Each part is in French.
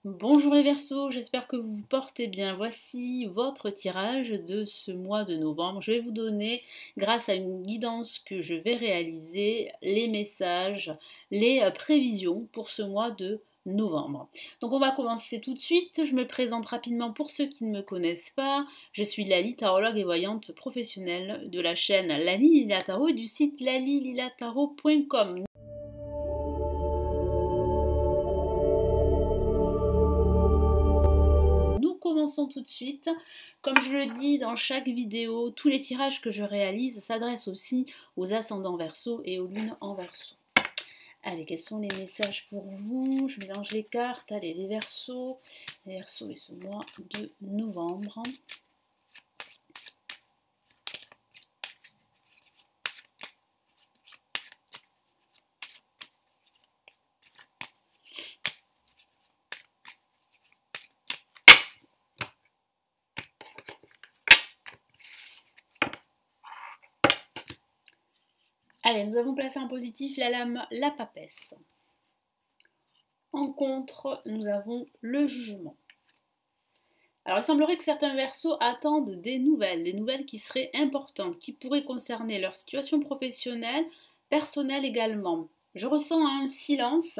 Bonjour les Verseaux, j'espère que vous vous portez bien. Voici votre tirage de ce mois de novembre. Je vais vous donner, grâce à une guidance que je vais réaliser, les messages, les prévisions pour ce mois de novembre. Donc on va commencer tout de suite. Je me présente rapidement pour ceux qui ne me connaissent pas. Je suis Lali, tarologue et voyante professionnelle de la chaîne Lali Lila Tarot et du site lalililatarot.com. Commençons tout de suite. Comme je le dis dans chaque vidéo, tous les tirages que je réalise s'adressent aussi aux ascendants Verseaux et aux lunes en Verseau. Allez, quels sont les messages pour vous? Je mélange les cartes. Allez, les Verseaux et ce mois de novembre. Allez, nous avons placé en positif la lame, la papesse. En contre, nous avons le jugement. Alors, il semblerait que certains Verseaux attendent des nouvelles qui seraient importantes, qui pourraient concerner leur situation professionnelle, personnelle également. Je ressens un silence.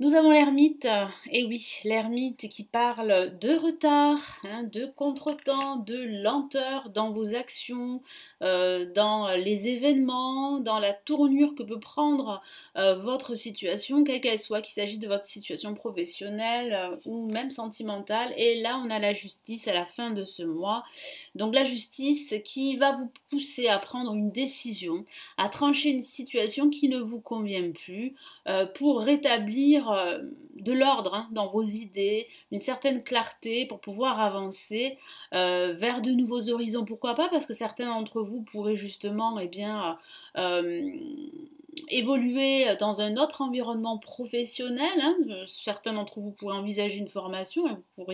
Nous avons l'ermite, et oui, l'ermite qui parle de retard, de contretemps, de lenteur dans vos actions, dans les événements, dans la tournure que peut prendre votre situation, quelle qu'elle soit, qu'il s'agisse de votre situation professionnelle ou même sentimentale. Et là, on a la justice à la fin de ce mois. Donc la justice qui va vous pousser à prendre une décision, à trancher une situation qui ne vous convient plus, pour rétablir de l'ordre dans vos idées, une certaine clarté pour pouvoir avancer vers de nouveaux horizons. Pourquoi pas? Parce que certains d'entre vous pourraient justement évoluer dans un autre environnement professionnel. Certains d'entre vous pourraient envisager une formation et vous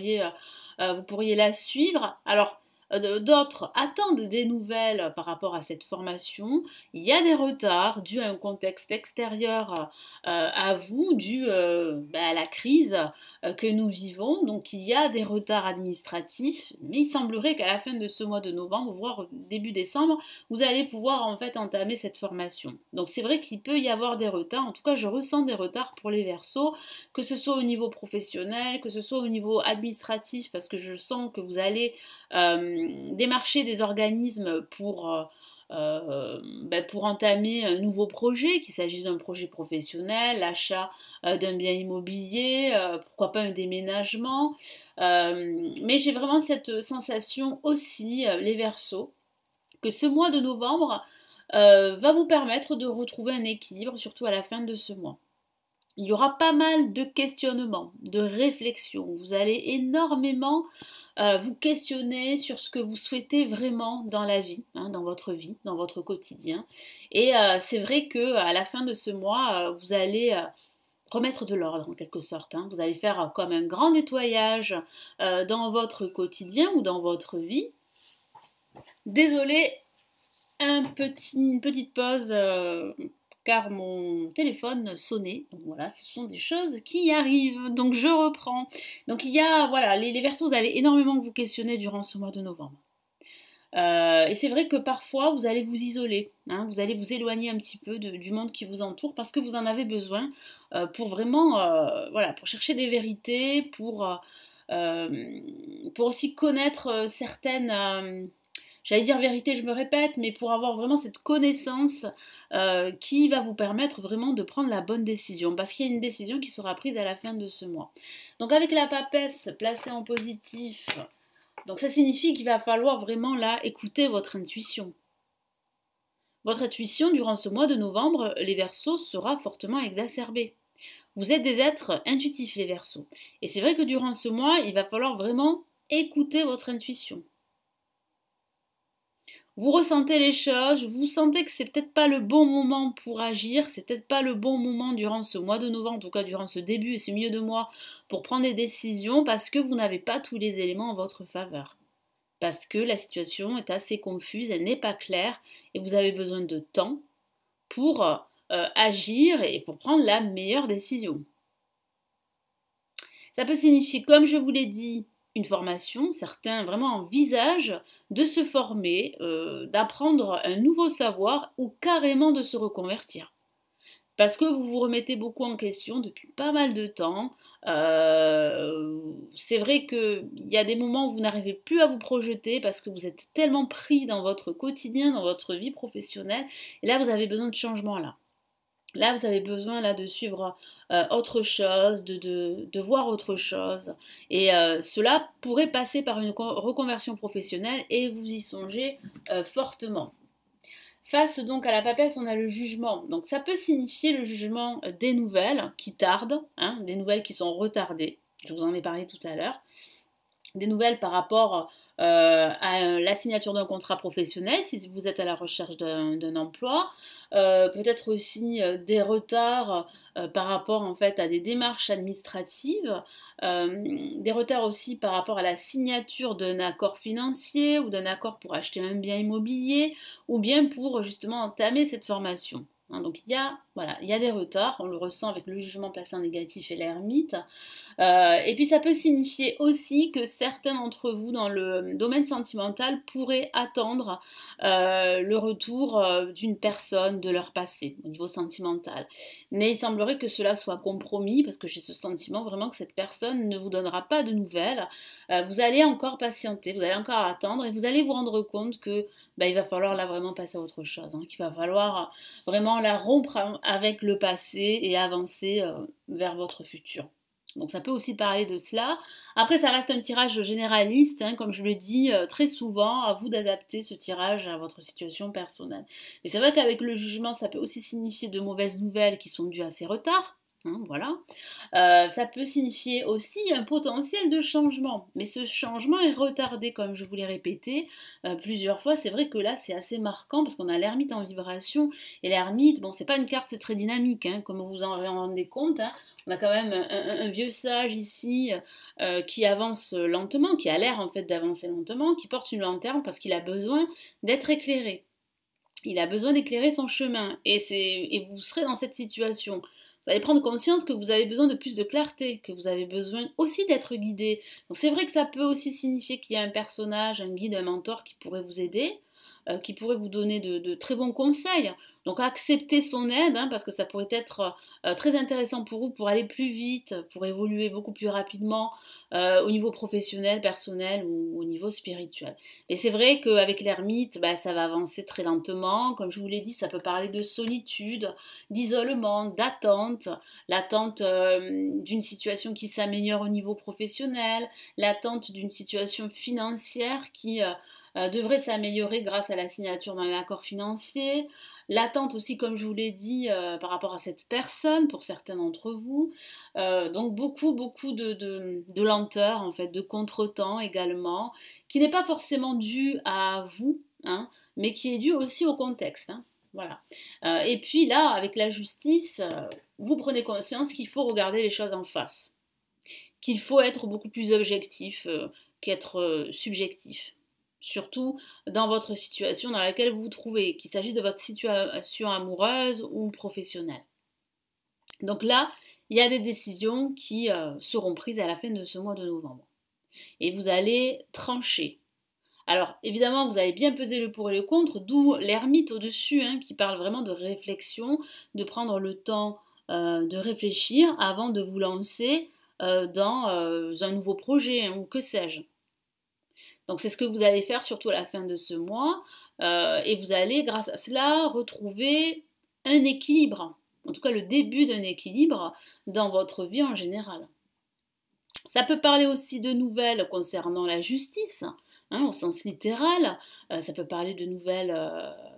pourriez la suivre. Alors, d'autres attendent des nouvelles par rapport à cette formation. Il y a des retards dus à un contexte extérieur à vous, dû à la crise que nous vivons. Donc il y a des retards administratifs, mais il semblerait qu'à la fin de ce mois de novembre, voire début décembre, vous allez pouvoir en fait entamer cette formation. Donc c'est vrai qu'il peut y avoir des retards. En tout cas, je ressens des retards pour les Verseaux, que ce soit au niveau professionnel, que ce soit au niveau administratif, parce que je sens que vous allez démarcher des organismes pour entamer un nouveau projet, qu'il s'agisse d'un projet professionnel, l'achat d'un bien immobilier, pourquoi pas un déménagement. Mais j'ai vraiment cette sensation aussi, les Verseaux, que ce mois de novembre va vous permettre de retrouver un équilibre, surtout à la fin de ce mois. Il y aura pas mal de questionnements, de réflexions. Vous allez énormément vous questionner sur ce que vous souhaitez vraiment dans la vie, dans votre vie, dans votre quotidien. Et c'est vrai que à la fin de ce mois, vous allez remettre de l'ordre en quelque sorte. Vous allez faire comme un grand nettoyage dans votre quotidien ou dans votre vie. Désolée, une petite pause. Car mon téléphone sonnait. Donc voilà, ce sont des choses qui arrivent. Donc je reprends. Donc il y a, voilà, les Verseaux, vous allez énormément vous questionner durant ce mois de novembre. Et c'est vrai que parfois, vous allez vous isoler. Vous allez vous éloigner un petit peu du monde qui vous entoure parce que vous en avez besoin pour vraiment, voilà, pour chercher des vérités, pour aussi connaître certaines... J'allais dire vérité, je me répète, mais pour avoir vraiment cette connaissance qui va vous permettre vraiment de prendre la bonne décision. Parce qu'il y a une décision qui sera prise à la fin de ce mois. Donc avec la papesse placée en positif, donc ça signifie qu'il va falloir vraiment là écouter votre intuition. Votre intuition durant ce mois de novembre, les Verseaux, sera fortement exacerbée. Vous êtes des êtres intuitifs, les Verseaux. Et c'est vrai que durant ce mois, il va falloir vraiment écouter votre intuition. Vous ressentez les choses, vous sentez que c'est peut-être pas le bon moment pour agir, c'est peut-être pas le bon moment durant ce mois de novembre, en tout cas durant ce début et ce milieu de mois, pour prendre des décisions parce que vous n'avez pas tous les éléments en votre faveur. Parce que la situation est assez confuse, elle n'est pas claire et vous avez besoin de temps pour agir et pour prendre la meilleure décision. Ça peut signifier, comme je vous l'ai dit, une formation. Certains vraiment envisagent de se former, d'apprendre un nouveau savoir ou carrément de se reconvertir. Parce que vous vous remettez beaucoup en question depuis pas mal de temps. C'est vrai qu'il y a des moments où vous n'arrivez plus à vous projeter parce que vous êtes tellement pris dans votre quotidien, dans votre vie professionnelle. Et là, vous avez besoin de changement là. Là, vous avez besoin là, de suivre autre chose, de voir autre chose. Et cela pourrait passer par une reconversion professionnelle et vous y songez fortement. Face donc à la papesse, on a le jugement. Donc ça peut signifier le jugement des nouvelles qui tardent, hein, des nouvelles qui sont retardées. Je vous en ai parlé tout à l'heure. Des nouvelles par rapport à la signature d'un contrat professionnel, si vous êtes à la recherche d'un emploi. Peut-être aussi des retards par rapport en fait à des démarches administratives, des retards aussi par rapport à la signature d'un accord financier ou d'un accord pour acheter un bien immobilier ou bien pour justement entamer cette formation. Hein, donc il y a des retards, on le ressent avec le jugement placé en négatif et l'ermite. Et puis ça peut signifier aussi que certains d'entre vous dans le domaine sentimental pourraient attendre le retour d'une personne de leur passé au niveau sentimental. Mais il semblerait que cela soit compromis parce que j'ai ce sentiment vraiment que cette personne ne vous donnera pas de nouvelles. Vous allez encore patienter, vous allez encore attendre et vous allez vous rendre compte que il va falloir là vraiment passer à autre chose, hein, qu'il va falloir vraiment la rompre avec le passé et avancer vers votre futur. Donc ça peut aussi parler de cela. Après, ça reste un tirage généraliste, hein, comme je le dis très souvent, à vous d'adapter ce tirage à votre situation personnelle. Mais c'est vrai qu'avec le jugement, ça peut aussi signifier de mauvaises nouvelles qui sont dues à ces retards. Hein, voilà. Ça peut signifier aussi un potentiel de changement, mais ce changement est retardé, comme je vous l'ai répété plusieurs fois. C'est vrai que là, c'est assez marquant parce qu'on a l'ermite en vibration, et l'ermite, bon, c'est pas une carte très dynamique, hein, comme vous en rendez compte. Hein. On a quand même un vieux sage ici qui avance lentement, qui a l'air en fait d'avancer lentement, qui porte une lanterne parce qu'il a besoin d'être éclairé. Il a besoin d'éclairer son chemin et vous serez dans cette situation. Vous allez prendre conscience que vous avez besoin de plus de clarté, que vous avez besoin aussi d'être guidé. Donc c'est vrai que ça peut aussi signifier qu'il y a un personnage, un guide, un mentor qui pourrait vous aider, qui pourrait vous donner de très bons conseils. Donc acceptez son aide, hein, parce que ça pourrait être très intéressant pour vous pour aller plus vite, pour évoluer beaucoup plus rapidement au niveau professionnel, personnel ou au niveau spirituel. Et c'est vrai qu'avec l'ermite, ça va avancer très lentement. Comme je vous l'ai dit, ça peut parler de solitude, d'isolement, d'attente, l'attente d'une situation qui s'améliore au niveau professionnel, l'attente d'une situation financière qui devrait s'améliorer grâce à la signature d'un accord financier, l'attente aussi, comme je vous l'ai dit, par rapport à cette personne, pour certains d'entre vous. Donc beaucoup de lenteur, en fait, de contretemps également, qui n'est pas forcément dû à vous, hein, mais qui est dû aussi au contexte. Hein, voilà. Et puis là, avec la justice, vous prenez conscience qu'il faut regarder les choses en face, qu'il faut être beaucoup plus objectif qu'être subjectif. Surtout dans votre situation dans laquelle vous vous trouvez, qu'il s'agisse de votre situation amoureuse ou professionnelle. Donc là, il y a des décisions qui seront prises à la fin de ce mois de novembre. Et vous allez trancher. Alors, évidemment, vous allez bien peser le pour et le contre, d'où l'ermite au-dessus, hein, qui parle vraiment de réflexion, de prendre le temps de réfléchir avant de vous lancer dans un nouveau projet, hein, ou que sais-je. Donc c'est ce que vous allez faire surtout à la fin de ce mois et vous allez grâce à cela retrouver un équilibre, en tout cas le début d'un équilibre dans votre vie en général. Ça peut parler aussi de nouvelles concernant la justice, hein, au sens littéral. Ça peut parler de nouvelles,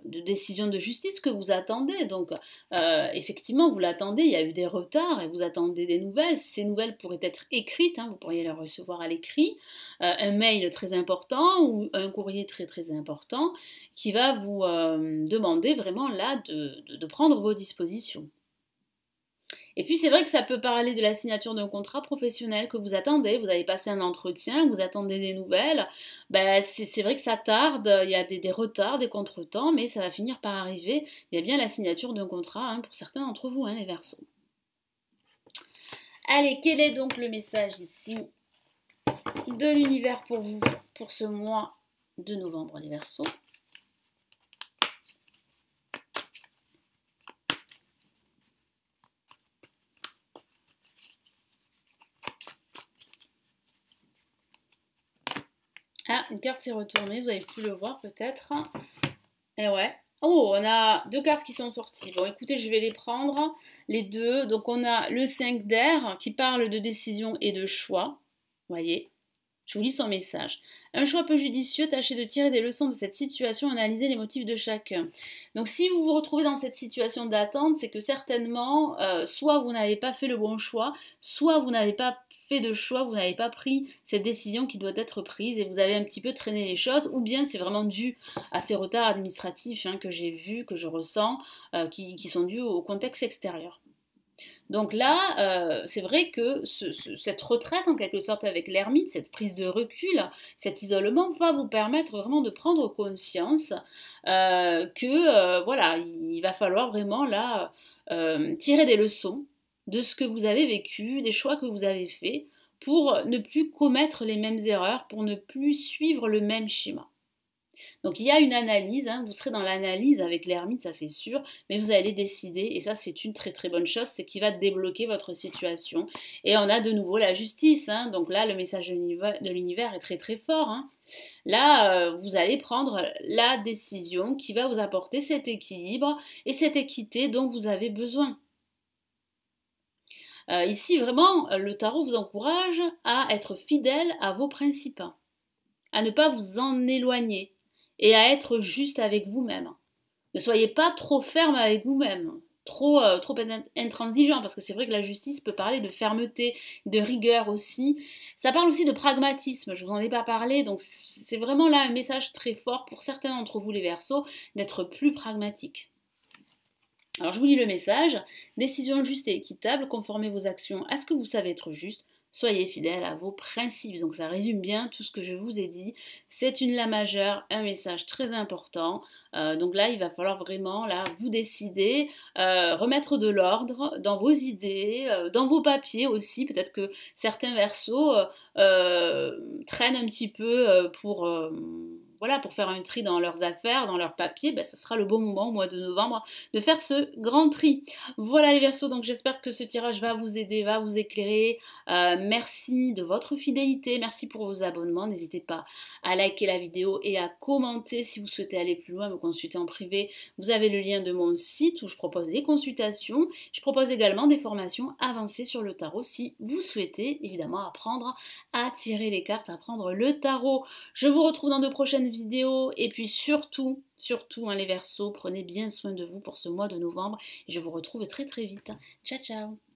de décisions de justice que vous attendez. Donc, effectivement, vous l'attendez, il y a eu des retards et vous attendez des nouvelles. Ces nouvelles pourraient être écrites, hein, vous pourriez les recevoir à l'écrit, un mail très important ou un courrier très très important qui va vous demander vraiment là de prendre vos dispositions. Et puis c'est vrai que ça peut parler de la signature d'un contrat professionnel que vous attendez, vous avez passé un entretien, vous attendez des nouvelles, c'est vrai que ça tarde, il y a des retards, des contretemps, mais ça va finir par arriver. Il y a bien la signature d'un contrat, hein, pour certains d'entre vous, hein, les Verseaux. Allez, quel est donc le message ici de l'univers pour vous, pour ce mois de novembre, les Verseaux? Ah, une carte s'est retournée, vous avez pu le voir peut-être. Et ouais. Oh, on a deux cartes qui sont sorties. Bon, écoutez, je vais les prendre, les deux. Donc, on a le 5 d'air qui parle de décision et de choix. Voyez, je vous lis son message. Un choix peu judicieux, tâchez de tirer des leçons de cette situation, analysez les motifs de chacun. Donc si vous vous retrouvez dans cette situation d'attente, c'est que certainement, soit vous n'avez pas fait le bon choix, soit vous n'avez pas fait de choix, vous n'avez pas pris cette décision qui doit être prise et vous avez un petit peu traîné les choses, ou bien c'est vraiment dû à ces retards administratifs que j'ai vus, que je ressens, qui sont dus au contexte extérieur. Donc là, c'est vrai que cette retraite, en quelque sorte, avec l'ermite, cette prise de recul, cet isolement, va vous permettre vraiment de prendre conscience que, voilà, il va falloir vraiment là tirer des leçons de ce que vous avez vécu, des choix que vous avez faits, pour ne plus commettre les mêmes erreurs, pour ne plus suivre le même schéma. Donc il y a une analyse, vous serez dans l'analyse avec l'ermite, ça c'est sûr, mais vous allez décider, et ça c'est une très très bonne chose, c'est qui va débloquer votre situation. Et on a de nouveau la justice, donc là le message de l'univers est très très fort. Là, vous allez prendre la décision qui va vous apporter cet équilibre et cette équité dont vous avez besoin. Ici vraiment, le tarot vous encourage à être fidèle à vos principes, à ne pas vous en éloigner et à être juste avec vous-même. Ne soyez pas trop ferme avec vous-même, trop intransigeant, parce que c'est vrai que la justice peut parler de fermeté, de rigueur aussi. Ça parle aussi de pragmatisme, je vous en ai pas parlé, donc c'est vraiment là un message très fort pour certains d'entre vous les Verseaux, d'être plus pragmatique. Alors je vous lis le message. Décision juste et équitable, conformez vos actions à ce que vous savez être juste. Soyez fidèles à vos principes. Donc ça résume bien tout ce que je vous ai dit. C'est une La majeure, un message très important. Donc là, il va falloir vraiment là vous décider, remettre de l'ordre dans vos idées, dans vos papiers aussi. Peut-être que certains Verseaux traînent un petit peu pour voilà, pour faire un tri dans leurs affaires, dans leurs papiers, ça sera le bon moment au mois de novembre de faire ce grand tri. Voilà les Verseaux, donc j'espère que ce tirage va vous aider, va vous éclairer. Merci de votre fidélité, merci pour vos abonnements. N'hésitez pas à liker la vidéo et à commenter si vous souhaitez aller plus loin, me consulter en privé. Vous avez le lien de mon site où je propose des consultations. Je propose également des formations avancées sur le tarot si vous souhaitez évidemment apprendre à tirer les cartes, à apprendre le tarot. Je vous retrouve dans de prochaines vidéos et puis surtout les Verseaux, prenez bien soin de vous pour ce mois de novembre et je vous retrouve très très vite. Ciao ciao.